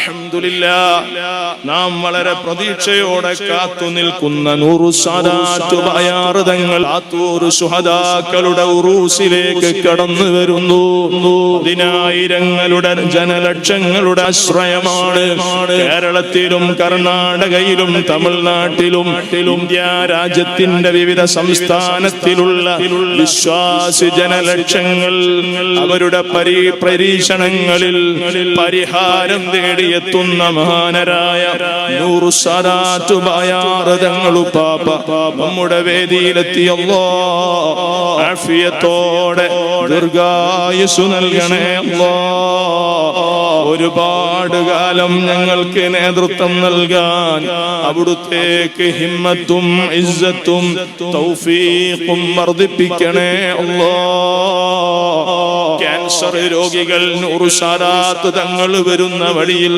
അൽഹംദുലില്ലാഹ്, നാം വളരെ പ്രതീക്ഷയോടെ കാത്തു നിൽക്കുന്ന നൂറു സാദാത്ത് ബയാർ തങ്ങൾ ആത്തൂർ ശുഹദാക്കളുടെ ഉറൂസിലേക്ക് കടന്നു വരുന്നു. പതിനായിരങ്ങളുടെ ജനലക്ഷങ്ങളുടെ ആശ്രയമാണ്. കേരളത്തിലും കർണാടകയിലും തമിഴ്നാട്ടിലും ഇന്ത്യ രാജ്യത്തിന്റെ വിവിധ സംസ്ഥാനത്തിലുള്ള വിശ്വാസി ജനലക്ഷങ്ങൾ അവരുടെ പരീക്ഷണങ്ങളിൽ പരിഹാരം തേടിയെത്തുന്ന മഹാനരായ നൂറു സാദാത്ത് ബയാർ തങ്ങൾ ഉപ്പാപ്പ നമ്മുടെ വേദിയിലെത്തി. അല്ലാഹ് ആഫിയത്തോടെ ദീർഘായുസ്സു നൽകണേ അല്ലാഹ്. ഒരുപാട് കാലം ഞങ്ങൾക്ക് നേതൃത്വം നൽകാൻ അവിടുത്തേക്ക് ഹിമ്മത്തും ഇസ്സത്തും തൗഫീഖും വർദ്ധിപ്പിക്കണേ അല്ലാഹ്. ക്യാൻസർ രോഗികൾ നൂറു സാദാത്ത് തങ്ങൾ വരുന്ന വഴിയിൽ